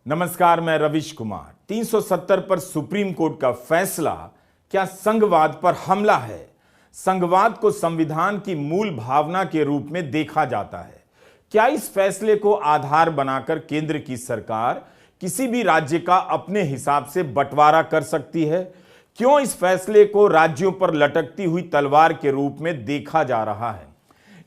नमस्कार, मैं रविश कुमार। 370 पर सुप्रीम कोर्ट का फैसला क्या संघवाद पर हमला है? संघवाद को संविधान की मूल भावना के रूप में देखा जाता है। क्या इस फैसले को आधार बनाकर केंद्र की सरकार किसी भी राज्य का अपने हिसाब से बंटवारा कर सकती है? क्यों इस फैसले को राज्यों पर लटकती हुई तलवार के रूप में देखा जा रहा है?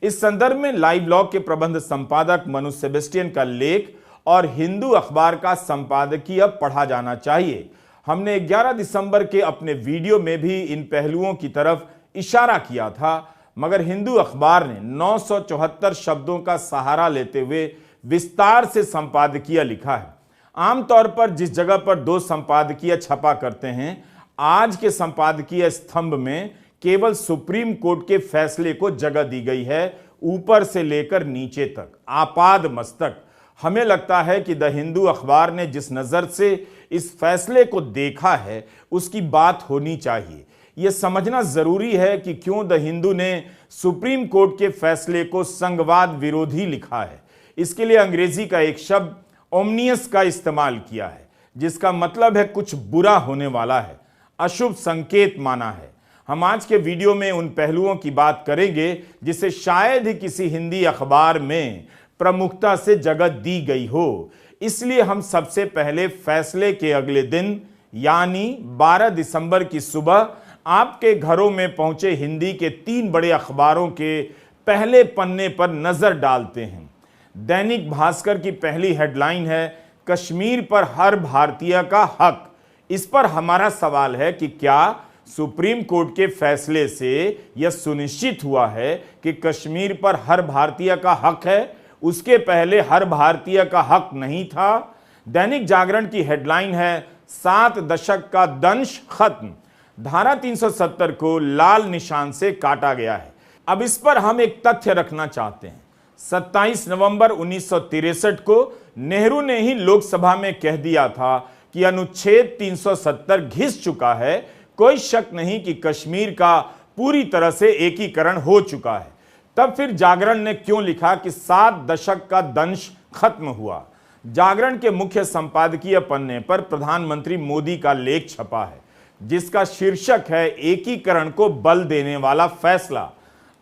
इस संदर्भ में लाइव लॉ के प्रबंध संपादक मनु सेबेस्टियन का लेख और हिंदू अखबार का संपादकीय पढ़ा जाना चाहिए। हमने 11 दिसंबर के अपने वीडियो में भी इन पहलुओं की तरफ इशारा किया था, मगर हिंदू अखबार ने 974 शब्दों का सहारा लेते हुए विस्तार से संपादकीय लिखा है। आमतौर पर जिस जगह पर दो संपादकीय छपा करते हैं, आज के संपादकीय स्तंभ में केवल सुप्रीम कोर्ट के फैसले को जगह दी गई है, ऊपर से लेकर नीचे तक, आपाद मस्तक। हमें लगता है कि द हिंदू अखबार ने जिस नज़र से इस फैसले को देखा है उसकी बात होनी चाहिए। यह समझना जरूरी है कि क्यों द हिंदू ने सुप्रीम कोर्ट के फैसले को संघवाद विरोधी लिखा है। इसके लिए अंग्रेजी का एक शब्द ओमनियस का इस्तेमाल किया है, जिसका मतलब है कुछ बुरा होने वाला है, अशुभ संकेत माना है। हम आज के वीडियो में उन पहलुओं की बात करेंगे जिसे शायद ही किसी हिंदी अखबार में प्रमुखता से जगह दी गई हो। इसलिए हम सबसे पहले फैसले के अगले दिन यानी 12 दिसंबर की सुबह आपके घरों में पहुंचे हिंदी के 3 बड़े अखबारों के पहले पन्ने पर नजर डालते हैं। दैनिक भास्कर की पहली हेडलाइन है, कश्मीर पर हर भारतीय का हक। इस पर हमारा सवाल है कि क्या सुप्रीम कोर्ट के फैसले से यह सुनिश्चित हुआ है कि कश्मीर पर हर भारतीय का हक है? उसके पहले हर भारतीय का हक नहीं था। दैनिक जागरण की हेडलाइन है, 7 दशक का दंश खत्म। धारा 370 को लाल निशान से काटा गया है। अब इस पर हम एक तथ्य रखना चाहते हैं। 27 नवंबर 1963 को नेहरू ने ही लोकसभा में कह दिया था कि अनुच्छेद 370 घिस चुका है। कोई शक नहीं कि कश्मीर का पूरी तरह से एकीकरण हो चुका है। तब फिर जागरण ने क्यों लिखा कि 7 दशक का दंश खत्म हुआ? जागरण के मुख्य संपादकीय पन्ने पर प्रधानमंत्री मोदी का लेख छपा है, जिसका शीर्षक है एकीकरण को बल देने वाला फैसला।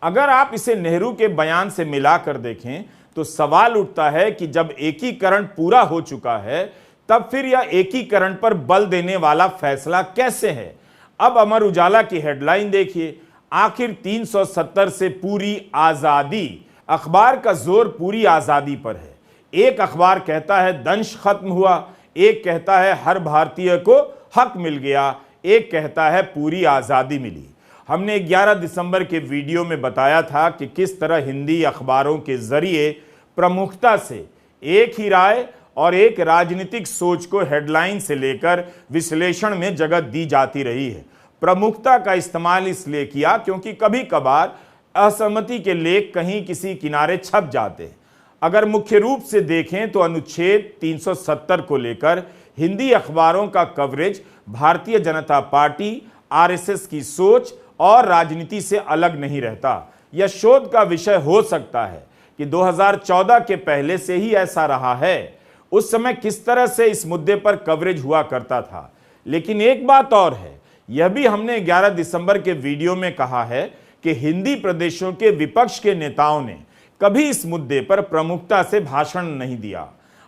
अगर आप इसे नेहरू के बयान से मिलाकर देखें तो सवाल उठता है कि जब एकीकरण पूरा हो चुका है, तब फिर यह एकीकरण पर बल देने वाला फैसला कैसे है? अब अमर उजाला की हेडलाइन देखिए, आखिर 370 से पूरी आजादी। अखबार का जोर पूरी आजादी पर है। एक अखबार कहता है दंश खत्म हुआ, एक कहता है हर भारतीय को हक मिल गया, एक कहता है पूरी आजादी मिली। हमने 11 दिसंबर के वीडियो में बताया था कि किस तरह हिंदी अखबारों के जरिए प्रमुखता से एक ही राय और एक राजनीतिक सोच को हेडलाइन से लेकर विश्लेषण में जगह दी जाती रही है। प्रमुखता का इस्तेमाल इसलिए किया क्योंकि कभी कभार असहमति के लेख कहीं किसी किनारे छप जाते हैं। अगर मुख्य रूप से देखें तो अनुच्छेद 370 को लेकर हिंदी अखबारों का coverage Bharatiya Janata party, RSS की सोच और राजनीति से अलग नहीं रहता। यह शोध का विषय हो सकता है कि 2014 के पहले से ही ऐसा रहा है। उस समय किस तरह से इस मुद्दे पर कवरेज हुआ करता था। लेकिन एक बात और है, यह भी हमने 11 दिसंबर के वीडियो में कहा है कि हिंदी प्रदेशों के विपक्ष के नेताओं ने कभी इस मुद्दे पर प्रमुखता से भाषण नहीं दिया,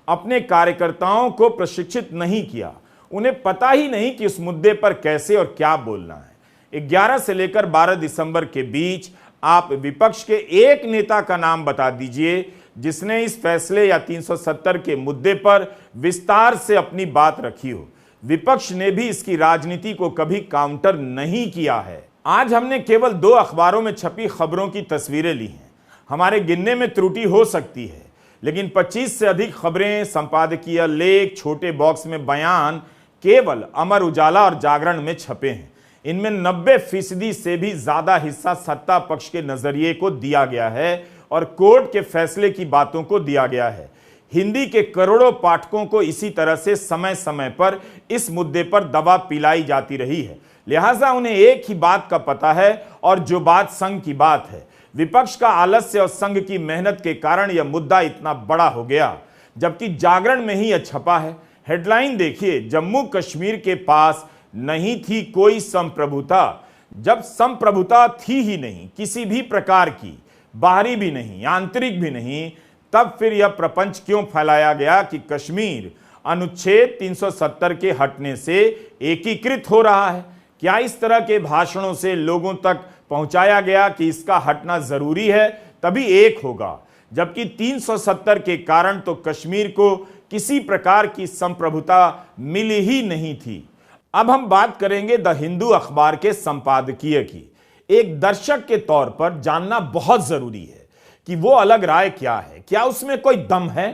अपने कार्यकर्ताओं को प्रशिक्षित नहीं किया। उन्हें पता ही नहीं कि इस मुद्दे पर कैसे और क्या बोलना है। 11 से लेकर 12 दिसंबर के बीच आप विपक्ष के एक नेता का नाम बता दीजिए जिसने इस फैसले या 370 के मुद्दे पर विस्तार से अपनी बात रखी हो। विपक्ष ने भी इसकी राजनीति को कभी काउंटर नहीं किया है। आज हमने केवल 2 अखबारों में छपी खबरों की तस्वीरें ली हैं। हमारे गिनने में त्रुटि हो सकती है, लेकिन 25 से अधिक खबरें, संपादकीय लेख, छोटे बॉक्स में बयान केवल अमर उजाला और जागरण में छपे हैं। इनमें 90% से भी ज्यादा हिस्सा सत्ता पक्ष के नजरिए को दिया गया है और कोर्ट के फैसले की बातों को दिया गया है। हिंदी के करोड़ों पाठकों को इसी तरह से समय समय पर इस मुद्दे पर दवा पिलाई जाती रही है। लिहाजा उन्हें एक ही बात का पता है और जो बात संघ की बात है। विपक्ष का आलस्य और संघ की मेहनत के कारण यह मुद्दा इतना बड़ा हो गया, जबकि जागरण में ही यह छपा है। हेडलाइन देखिए, जम्मू कश्मीर के पास नहीं थी कोई संप्रभुता। जब संप्रभुता थी ही नहीं किसी भी प्रकार की, बाहरी भी नहीं आंतरिक भी नहीं, तब फिर यह प्रपंच क्यों फैलाया गया कि कश्मीर अनुच्छेद 370 के हटने से एकीकृत हो रहा है? क्या इस तरह के भाषणों से लोगों तक पहुंचाया गया कि इसका हटना जरूरी है तभी एक होगा, जबकि 370 के कारण तो कश्मीर को किसी प्रकार की संप्रभुता मिली ही नहीं थी। अब हम बात करेंगे द हिंदू अखबार के संपादकीय की। एक दर्शक के तौर पर जानना बहुत जरूरी है कि वो अलग राय क्या है, क्या उसमें कोई दम है।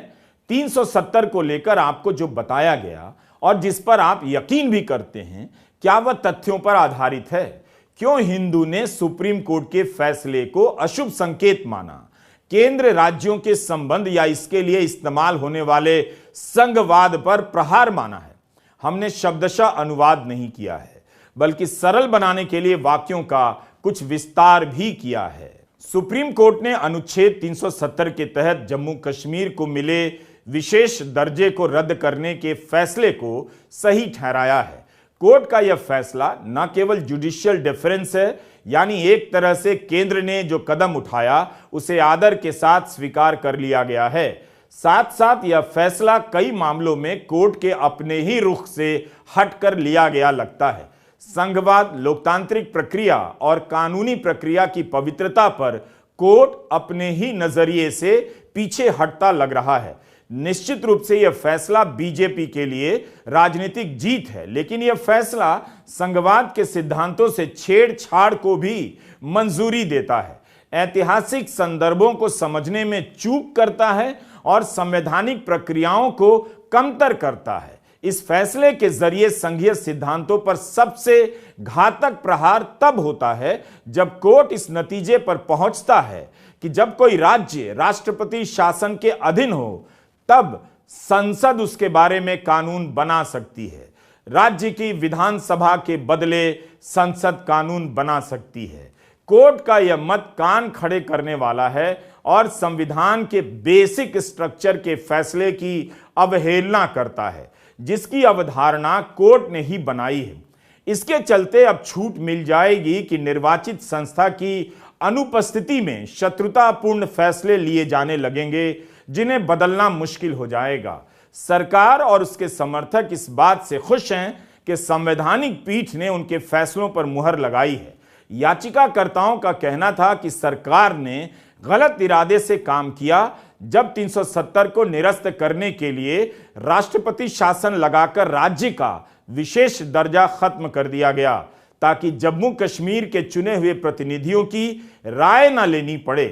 370 को लेकर आपको जो बताया गया और जिस पर आप यकीन भी करते हैं, क्या वह तथ्यों पर आधारित है? क्यों हिंदू ने सुप्रीम कोर्ट के फैसले को अशुभ संकेत माना, केंद्र राज्यों के संबंध या इसके लिए इस्तेमाल होने वाले संघवाद पर प्रहार माना है? हमने शब्दशः अनुवाद नहीं किया है, बल्कि सरल बनाने के लिए वाक्यों का कुछ विस्तार भी किया है। सुप्रीम कोर्ट ने अनुच्छेद 370 के तहत जम्मू कश्मीर को मिले विशेष दर्जे को रद्द करने के फैसले को सही ठहराया है। कोर्ट का यह फैसला न केवल जुडिशियल डिफरेंस है, यानी एक तरह से केंद्र ने जो कदम उठाया उसे आदर के साथ स्वीकार कर लिया गया है, साथ साथ यह फैसला कई मामलों में कोर्ट के अपने ही रुख से हटकर लिया गया लगता है। संघवाद, लोकतांत्रिक प्रक्रिया और कानूनी प्रक्रिया की पवित्रता पर कोर्ट अपने ही नजरिए से पीछे हटता लग रहा है। निश्चित रूप से यह फैसला बीजेपी के लिए राजनीतिक जीत है, लेकिन यह फैसला संघवाद के सिद्धांतों से छेड़छाड़ को भी मंजूरी देता है, ऐतिहासिक संदर्भों को समझने में चूक करता है और संवैधानिक प्रक्रियाओं को कमतर करता है। इस फैसले के जरिए संघीय सिद्धांतों पर सबसे घातक प्रहार तब होता है जब कोर्ट इस नतीजे पर पहुंचता है कि जब कोई राज्य राष्ट्रपति शासन के अधीन हो तब संसद उसके बारे में कानून बना सकती है। राज्य की विधानसभा के बदले संसद कानून बना सकती है। कोर्ट का यह मत कान खड़े करने वाला है और संविधान के बेसिक स्ट्रक्चर के फैसले की अवहेलना करता है, जिसकी अवधारणा कोर्ट ने ही बनाई है। इसके चलते अब छूट मिल जाएगी कि निर्वाचित संस्था की अनुपस्थिति में शत्रुतापूर्ण फैसले लिए जाने लगेंगे, जिन्हें बदलना मुश्किल हो जाएगा। सरकार और उसके समर्थक इस बात से खुश हैं कि संवैधानिक पीठ ने उनके फैसलों पर मुहर लगाई है। याचिकाकर्ताओं का कहना था कि सरकार ने गलत इरादे से काम किया जब 370 को निरस्त करने के लिए राष्ट्रपति शासन लगाकर राज्य का विशेष दर्जा खत्म कर दिया गया, ताकि जम्मू कश्मीर के चुने हुए प्रतिनिधियों की राय न लेनी पड़े।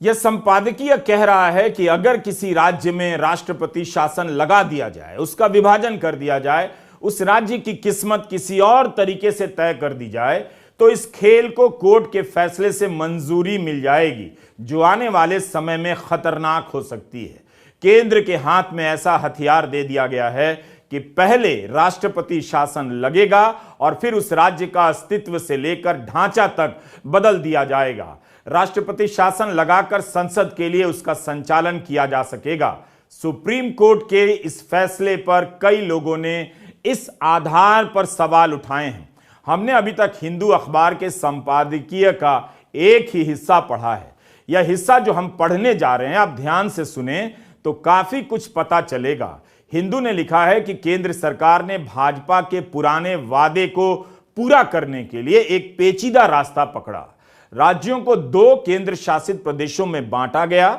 यह संपादकीय कह रहा है कि अगर किसी राज्य में राष्ट्रपति शासन लगा दिया जाए, उसका विभाजन कर दिया जाए, उस राज्य की किस्मत किसी और तरीके से तय कर दी जाए, तो इस खेल को कोर्ट के फैसले से मंजूरी मिल जाएगी, जो आने वाले समय में खतरनाक हो सकती है। केंद्र के हाथ में ऐसा हथियार दे दिया गया है कि पहले राष्ट्रपति शासन लगेगा और फिर उस राज्य का अस्तित्व से लेकर ढांचा तक बदल दिया जाएगा। राष्ट्रपति शासन लगाकर संसद के लिए उसका संचालन किया जा सकेगा। सुप्रीम कोर्ट के इस फैसले पर कई लोगों ने इस आधार पर सवाल उठाए हैं। हमने अभी तक हिंदू अखबार के संपादकीय का एक ही हिस्सा पढ़ा है। यह हिस्सा जो हम पढ़ने जा रहे हैं, आप ध्यान से सुने तो काफी कुछ पता चलेगा। हिंदू ने लिखा है कि केंद्र सरकार ने भाजपा के पुराने वादे को पूरा करने के लिए एक पेचीदा रास्ता पकड़ा। राज्यों को 2 केंद्र शासित प्रदेशों में बांटा गया।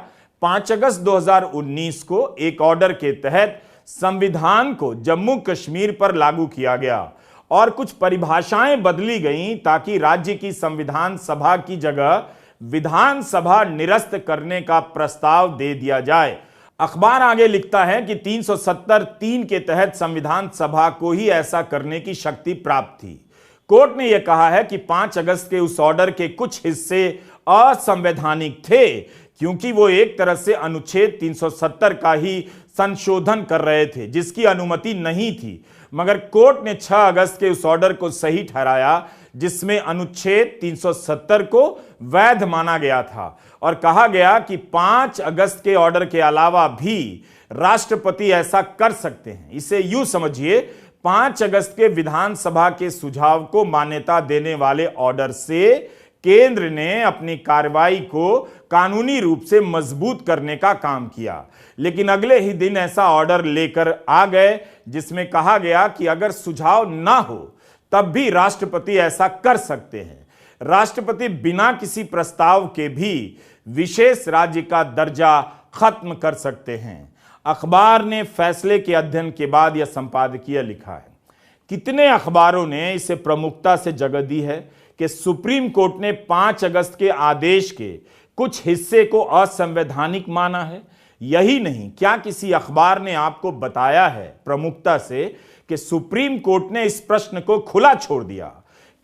5 अगस्त 2019 को एक ऑर्डर के तहत संविधान को जम्मू कश्मीर पर लागू किया गया और कुछ परिभाषाएं बदली गईं ताकि राज्य की संविधान सभा की जगह विधानसभा निरस्त करने का प्रस्ताव दे दिया जाए। अखबार आगे लिखता है कि 370(3) के तहत संविधान सभा को ही ऐसा करने की शक्ति प्राप्त थी। कोर्ट ने यह कहा है कि 5 अगस्त के उस ऑर्डर के कुछ हिस्से असंवैधानिक थे, क्योंकि वो एक तरह से अनुच्छेद 370 का ही संशोधन कर रहे थे, जिसकी अनुमति नहीं थी। मगर कोर्ट ने 6 अगस्त के उस ऑर्डर को सही ठहराया, जिसमें अनुच्छेद 370 को वैध माना गया था और कहा गया कि 5 अगस्त के ऑर्डर के अलावा भी राष्ट्रपति ऐसा कर सकते हैं। इसे यूं समझिए, 5 अगस्त के विधानसभा के सुझाव को मान्यता देने वाले ऑर्डर से केंद्र ने अपनी कार्रवाई को कानूनी रूप से मजबूत करने का काम किया। लेकिन अगले ही दिन ऐसा ऑर्डर लेकर आ गए जिसमें कहा गया कि अगर सुझाव ना हो तब भी राष्ट्रपति ऐसा कर सकते हैं। राष्ट्रपति बिना किसी प्रस्ताव के भी विशेष राज्य का दर्जा खत्म कर सकते हैं। अखबार ने फैसले के अध्ययन के बाद यह संपादकीय लिखा है। कितने अखबारों ने इसे प्रमुखता से जगह दी है कि सुप्रीम कोर्ट ने 5 अगस्त के आदेश के कुछ हिस्से को असंवैधानिक माना है। यही नहीं, क्या किसी अखबार ने आपको बताया है प्रमुखता से कि सुप्रीम कोर्ट ने इस प्रश्न को खुला छोड़ दिया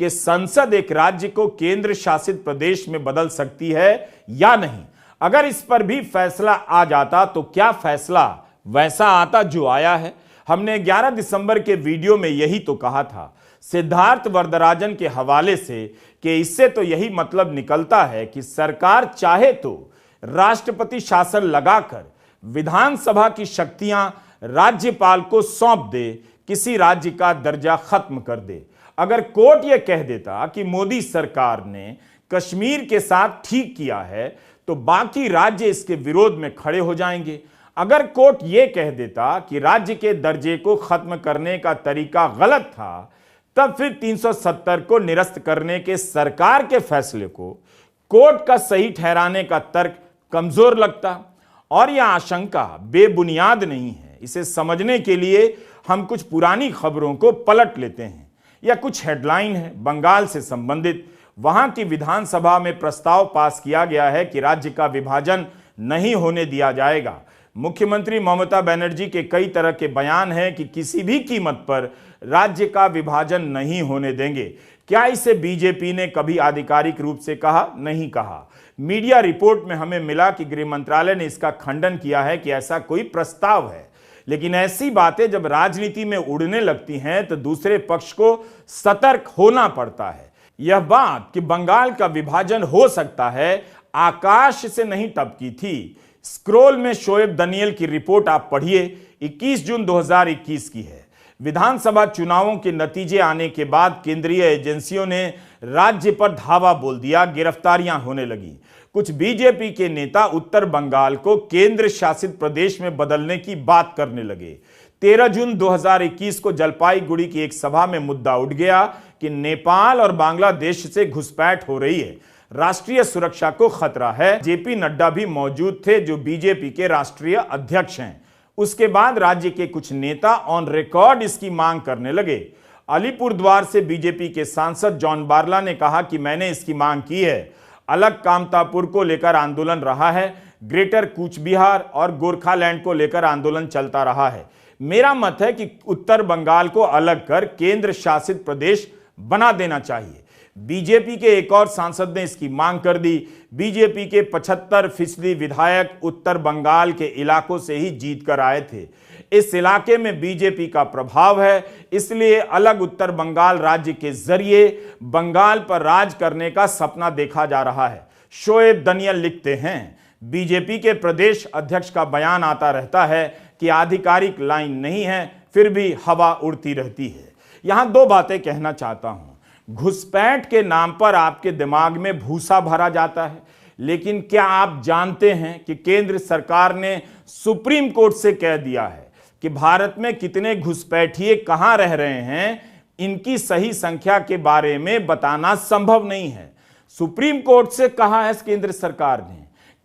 कि संसद एक राज्य को केंद्र शासित प्रदेश में बदल सकती है या नहीं? अगर इस पर भी फैसला आ जाता तो क्या फैसला वैसा आता जो आया है? हमने 11 दिसंबर के वीडियो में यही तो कहा था, सिद्धार्थ वरदराजन के हवाले से, कि इससे तो यही मतलब निकलता है कि सरकार चाहे तो राष्ट्रपति शासन लगाकर विधानसभा की शक्तियां राज्यपाल को सौंप दे, किसी राज्य का दर्जा खत्म कर दे। अगर कोर्ट यह कह देता कि मोदी सरकार ने कश्मीर के साथ ठीक किया है तो बाकी राज्य इसके विरोध में खड़े हो जाएंगे। अगर कोर्ट यह कह देता कि राज्य के दर्जे को खत्म करने का तरीका गलत था, तब फिर 370 को निरस्त करने के सरकार के फैसले को कोर्ट का सही ठहराने का तर्क कमजोर लगता। और यह आशंका बेबुनियाद नहीं है। इसे समझने के लिए हम कुछ पुरानी खबरों को पलट लेते हैं। यह कुछ हेडलाइन है बंगाल से संबंधित। वहां की विधानसभा में प्रस्ताव पास किया गया है कि राज्य का विभाजन नहीं होने दिया जाएगा। मुख्यमंत्री ममता बनर्जी के कई तरह के बयान हैं कि किसी भी कीमत पर राज्य का विभाजन नहीं होने देंगे। क्या इसे बीजेपी ने कभी आधिकारिक रूप से कहा? नहीं कहा। मीडिया रिपोर्ट में हमें मिला कि गृह मंत्रालय ने इसका खंडन किया है कि ऐसा कोई प्रस्ताव है। लेकिन ऐसी बातें जब राजनीति में उड़ने लगती हैं तो दूसरे पक्ष को सतर्क होना पड़ता है। यह बात कि बंगाल का विभाजन हो सकता है आकाश से नहीं टपकी थी। स्क्रोल में शोएब दनियल की रिपोर्ट आप पढ़िए, 21 जून 2021 की है। विधानसभा चुनावों के नतीजे आने के बाद केंद्रीय एजेंसियों ने राज्य पर धावा बोल दिया, गिरफ्तारियां होने लगी। कुछ बीजेपी के नेता उत्तर बंगाल को केंद्र शासित प्रदेश में बदलने की बात करने लगे। 13 जून 2021 को जलपाईगुड़ी की एक सभा में मुद्दा उठ गया कि नेपाल और बांग्लादेश से घुसपैठ हो रही है, राष्ट्रीय सुरक्षा को खतरा है। जेपी नड्डा भी मौजूद थे जो बीजेपी के राष्ट्रीय अध्यक्ष हैं। उसके बाद राज्य के कुछ नेता ऑन रिकॉर्ड इसकी मांग करने लगे। अलीपुरद्वार से बीजेपी के सांसद जॉन बारला ने कहा कि मैंने इसकी मांग की है। अलग कामतापुर को लेकर आंदोलन रहा है, ग्रेटर कूच बिहार और गोरखालैंड को लेकर आंदोलन चलता रहा है। मेरा मत है कि उत्तर बंगाल को अलग कर केंद्र शासित प्रदेश बना देना चाहिए। बीजेपी के एक और सांसद ने इसकी मांग कर दी। बीजेपी के 75% विधायक उत्तर बंगाल के इलाकों से ही जीत कर आए थे। इस इलाके में बीजेपी का प्रभाव है, इसलिए अलग उत्तर बंगाल राज्य के जरिए बंगाल पर राज करने का सपना देखा जा रहा है। शोएब दनियल लिखते हैं, बीजेपी के प्रदेश अध्यक्ष का बयान आता रहता है कि आधिकारिक लाइन नहीं है, फिर भी हवा उड़ती रहती है। यहां 2 बातें कहना चाहता हूं। घुसपैठ के नाम पर आपके दिमाग में भूसा भरा जाता है, लेकिन क्या आप जानते हैं कि केंद्र सरकार ने सुप्रीम कोर्ट से कह दिया है कि भारत में कितने घुसपैठिए कहां रह रहे हैं, इनकी सही संख्या के बारे में बताना संभव नहीं है। सुप्रीम कोर्ट से कहा है केंद्र सरकार ने।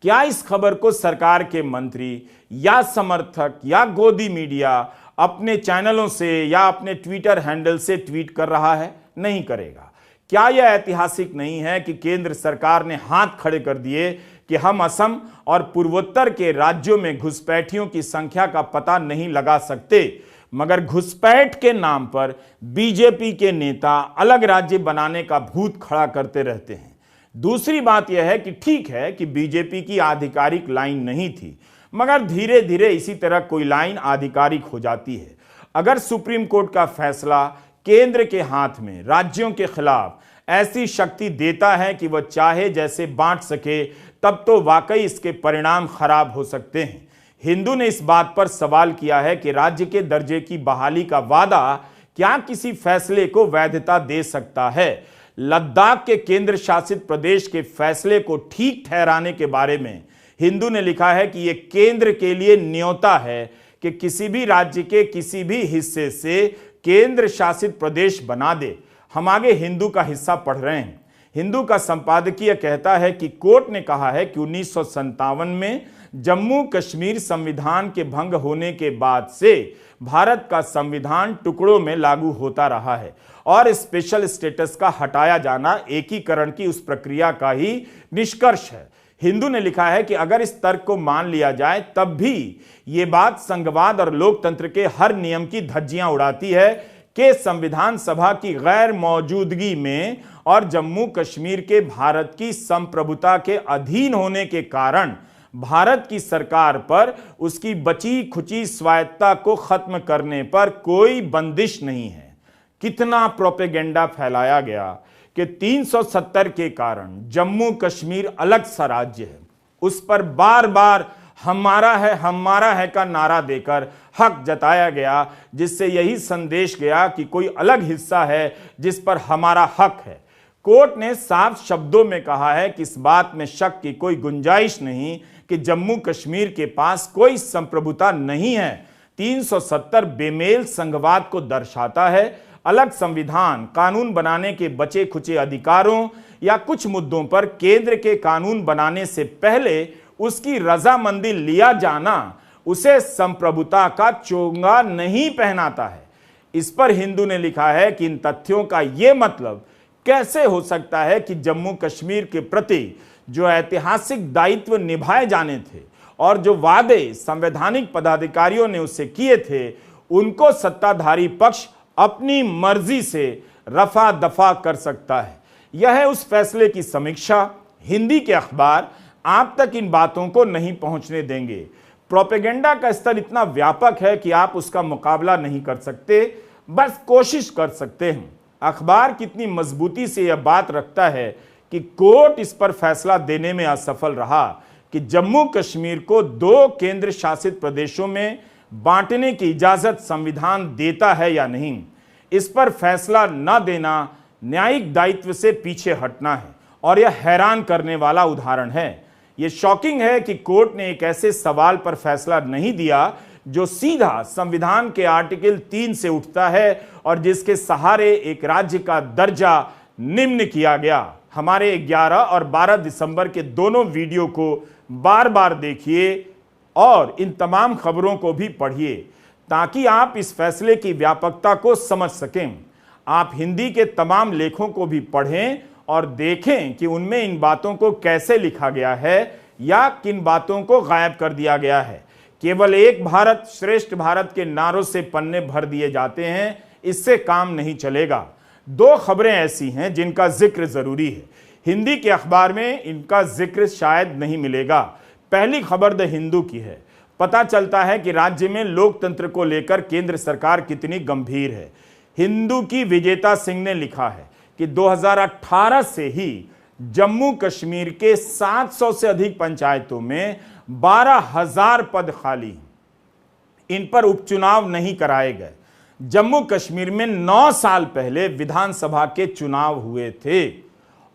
क्या इस खबर को सरकार के मंत्री या समर्थक या गोदी मीडिया अपने चैनलों से या अपने ट्विटर हैंडल से ट्वीट कर रहा है? नहीं करेगा। क्या यह ऐतिहासिक नहीं है कि केंद्र सरकार ने हाथ खड़े कर दिए कि हम असम और पूर्वोत्तर के राज्यों में घुसपैठियों की संख्या का पता नहीं लगा सकते, मगर घुसपैठ के नाम पर बीजेपी के नेता अलग राज्य बनाने का भूत खड़ा करते रहते हैं। दूसरी बात यह है कि ठीक है कि बीजेपी की आधिकारिक लाइन नहीं थी, मगर धीरे धीरे इसी तरह कोई लाइन आधिकारिक हो जाती है। अगर सुप्रीम कोर्ट का फैसला केंद्र के हाथ में राज्यों के खिलाफ ऐसी शक्ति देता है कि वह चाहे जैसे बांट सके, तब तो वाकई इसके परिणाम खराब हो सकते हैं। हिंदू ने इस बात पर सवाल किया है कि राज्य के दर्जे की बहाली का वादा क्या किसी फैसले को वैधता दे सकता है। लद्दाख के केंद्र शासित प्रदेश के फैसले को ठीक ठहराने के बारे में हिंदू ने लिखा है कि यह केंद्र के लिए न्योता है कि किसी भी राज्य के किसी भी हिस्से से केंद्र शासित प्रदेश बना दे। हम आगे हिंदू का हिस्सा पढ़ रहे हैं। हिंदू का संपादकीय कहता है कि कोर्ट ने कहा है कि 1957 में जम्मू कश्मीर संविधान के भंग होने के बाद से भारत का संविधान टुकड़ों में लागू होता रहा है और स्पेशल स्टेटस का हटाया जाना एकीकरण की उस प्रक्रिया का ही निष्कर्ष है। हिंदू ने लिखा है कि अगर इस तर्क को मान लिया जाए तब भी ये बात संघवाद और लोकतंत्र के हर नियम की धज्जियां उड़ाती है कि संविधान सभा की गैर मौजूदगी में और जम्मू कश्मीर के भारत की संप्रभुता के अधीन होने के कारण भारत की सरकार पर उसकी बची खुची स्वायत्ता को खत्म करने पर कोई बंदिश नहीं है। कितना प्रोपेगेंडा फैलाया गया कि 370 के कारण जम्मू कश्मीर अलग सा राज्य है। उस पर बार बार हमारा है का नारा देकर हक जताया गया, जिससे यही संदेश गया कि कोई अलग हिस्सा है जिस पर हमारा हक है। कोर्ट ने साफ शब्दों में कहा है कि इस बात में शक की कोई गुंजाइश नहीं कि जम्मू कश्मीर के पास कोई संप्रभुता नहीं है। 370 बेमेल संघवाद को दर्शाता है। अलग संविधान, कानून बनाने के बचे खुचे अधिकारों या कुछ मुद्दों पर केंद्र के कानून बनाने से पहले उसकी रजामंदी लिया जाना उसे संप्रभुता का चोंगा नहीं पहनाता है। इस पर हिंदू ने लिखा है कि इन तथ्यों का यह मतलब कैसे हो सकता है कि जम्मू कश्मीर के प्रति जो ऐतिहासिक दायित्व निभाए जाने थे और जो वादे संवैधानिक पदाधिकारियों ने उससे किए थे, उनको सत्ताधारी पक्ष अपनी मर्जी से रफा दफा कर सकता है। यह है उस फैसले की समीक्षा। हिंदी के अखबार आप तक इन बातों को नहीं पहुंचने देंगे। प्रोपेगेंडा का स्तर इतना व्यापक है कि आप उसका मुकाबला नहीं कर सकते, बस कोशिश कर सकते हैं। अखबार कितनी मजबूती से यह बात रखता है कि कोर्ट इस पर फैसला देने में असफल रहा कि जम्मू कश्मीर को 2 केंद्र शासित प्रदेशों में बांटने की इजाजत संविधान देता है या नहीं। इस पर फैसला न देना न्यायिक दायित्व से पीछे हटना है और यह हैरान करने वाला उदाहरण है। यह शॉकिंग है कि कोर्ट ने एक ऐसे सवाल पर फैसला नहीं दिया जो सीधा संविधान के आर्टिकल 3 से उठता है और जिसके सहारे एक राज्य का दर्जा निम्न किया गया। हमारे 11 और 12 दिसंबर के दोनों वीडियो को बार बार देखिए और इन तमाम खबरों को भी पढ़िए ताकि आप इस फैसले की व्यापकता को समझ सकें। आप हिंदी के तमाम लेखों को भी पढ़ें और देखें कि उनमें इन बातों को कैसे लिखा गया है या किन बातों को गायब कर दिया गया है। केवल एक भारत श्रेष्ठ भारत के नारों से पन्ने भर दिए जाते हैं, इससे काम नहीं चलेगा। 2 खबरें ऐसी हैं जिनका जिक्र जरूरी है। हिंदी के अखबार में इनका जिक्र शायद नहीं मिलेगा। पहली खबर द हिंदू की है। पता चलता है कि राज्य में लोकतंत्र को लेकर केंद्र सरकार कितनी गंभीर है। हिंदू की विजेता सिंह ने लिखा है कि 2018 से ही जम्मू कश्मीर के 700 से अधिक पंचायतों में 12,000 पद खाली हैं। इन पर उपचुनाव नहीं कराए गए। जम्मू कश्मीर में 9 साल पहले विधानसभा के चुनाव हुए थे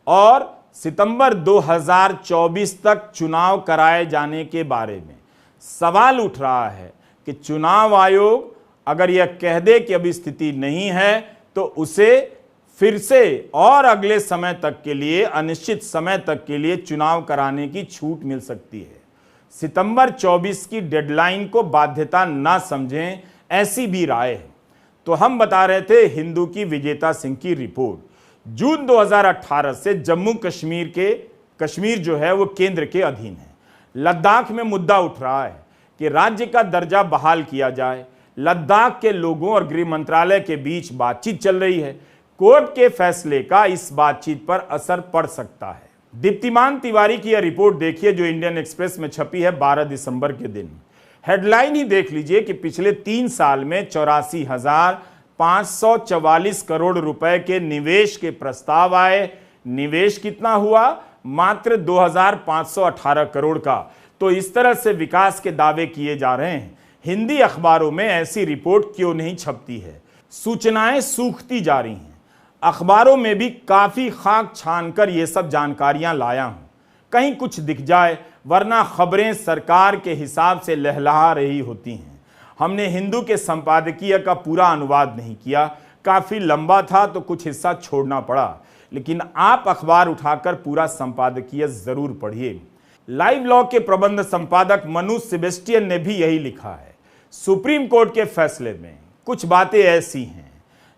और सितंबर 2024 तक चुनाव कराए जाने के बारे में सवाल उठ रहा है कि चुनाव आयोग अगर यह कह दे कि अभी स्थिति नहीं है तो उसे फिर से और अगले समय तक के लिए, अनिश्चित समय तक के लिए चुनाव कराने की छूट मिल सकती है। सितंबर 24 की डेडलाइन को बाध्यता ना समझें, ऐसी भी राय है। तो हम बता रहे थे हिंदू की विजेता सिंह की रिपोर्ट। जून 2018 से जम्मू कश्मीर जो है वो केंद्र के अधीन है। लद्दाख में मुद्दा उठ रहा है कि राज्य का दर्जा बहाल किया जाए। लद्दाख के लोगों और गृह मंत्रालय के बीच बातचीत चल रही है। कोर्ट के फैसले का इस बातचीत पर असर पड़ सकता है। दीप्तिमान तिवारी की यह रिपोर्ट देखिए जो इंडियन एक्सप्रेस में छपी है 12 दिसंबर के दिन। हेडलाइन ही देख लीजिए कि पिछले 3 साल में 84,544 करोड़ रुपए के निवेश के प्रस्ताव आए। निवेश कितना हुआ? मात्र 2,518 करोड़ का। तो इस तरह से विकास के दावे किए जा रहे हैं, हिंदी अखबारों में ऐसी रिपोर्ट क्यों नहीं छपती है? सूचनाएं सूखती जा रही हैं। अखबारों में भी काफी खाक छानकर ये सब जानकारियां लाया हूं, कहीं कुछ दिख जाए, वरना खबरें सरकार के हिसाब से लहलहा रही होती हैं। हमने हिंदू के संपादकीय का पूरा अनुवाद नहीं किया, काफी लंबा था तो कुछ हिस्सा छोड़ना पड़ा, लेकिन आप अखबार उठाकर पूरा संपादकीय जरूर पढ़िए। लाइव लॉ के प्रबंध संपादक मनु सेबेस्टियन ने भी यही लिखा है। सुप्रीम कोर्ट के फैसले में कुछ बातें ऐसी हैं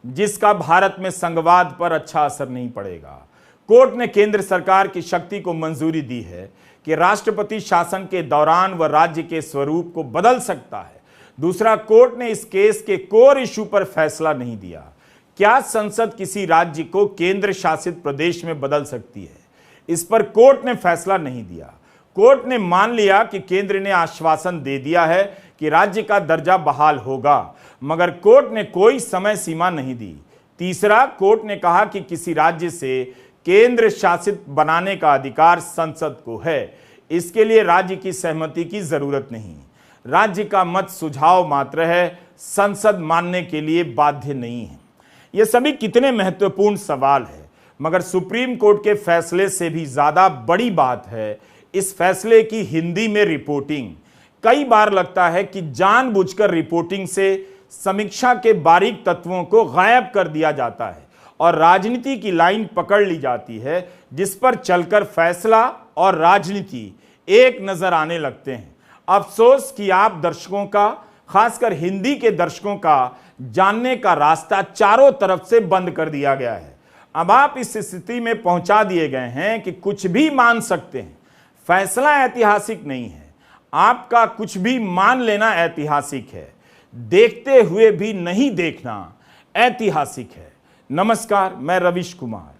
जिसका भारत में संघवाद पर अच्छा असर नहीं पड़ेगा। कोर्ट ने केंद्र सरकार की शक्ति को मंजूरी दी है कि राष्ट्रपति शासन के दौरान वह राज्य के स्वरूप को बदल सकता है। दूसरा, कोर्ट ने इस केस के कोर इशू पर फैसला नहीं दिया। क्या संसद किसी राज्य को केंद्र शासित प्रदेश में बदल सकती है? इस पर कोर्ट ने फैसला नहीं दिया। कोर्ट ने मान लिया कि केंद्र ने आश्वासन दे दिया है कि राज्य का दर्जा बहाल होगा, मगर कोर्ट ने कोई समय सीमा नहीं दी। तीसरा, कोर्ट ने कहा कि किसी राज्य से केंद्र शासित बनाने का अधिकार संसद को है, इसके लिए राज्य की सहमति की जरूरत नहीं। राज्य का मत सुझाव मात्र है, संसद मानने के लिए बाध्य नहीं है। ये सभी कितने महत्वपूर्ण सवाल है, मगर सुप्रीम कोर्ट के फैसले से भी ज्यादा बड़ी बात है इस फैसले की हिंदी में रिपोर्टिंग। कई बार लगता है कि जानबूझकर रिपोर्टिंग से समीक्षा के बारीक तत्वों को गायब कर दिया जाता है और राजनीति की लाइन पकड़ ली जाती है, जिस पर चलकर फैसला और राजनीति एक नजर आने लगते हैं। अफसोस कि आप दर्शकों का, खासकर हिंदी के दर्शकों का जानने का रास्ता चारों तरफ से बंद कर दिया गया है। अब आप इस स्थिति में पहुंचा दिए गए हैं कि कुछ भी मान सकते हैं। फैसला ऐतिहासिक नहीं है, आपका कुछ भी मान लेना ऐतिहासिक है, देखते हुए भी नहीं देखना ऐतिहासिक है। नमस्कार, मैं रविश कुमार।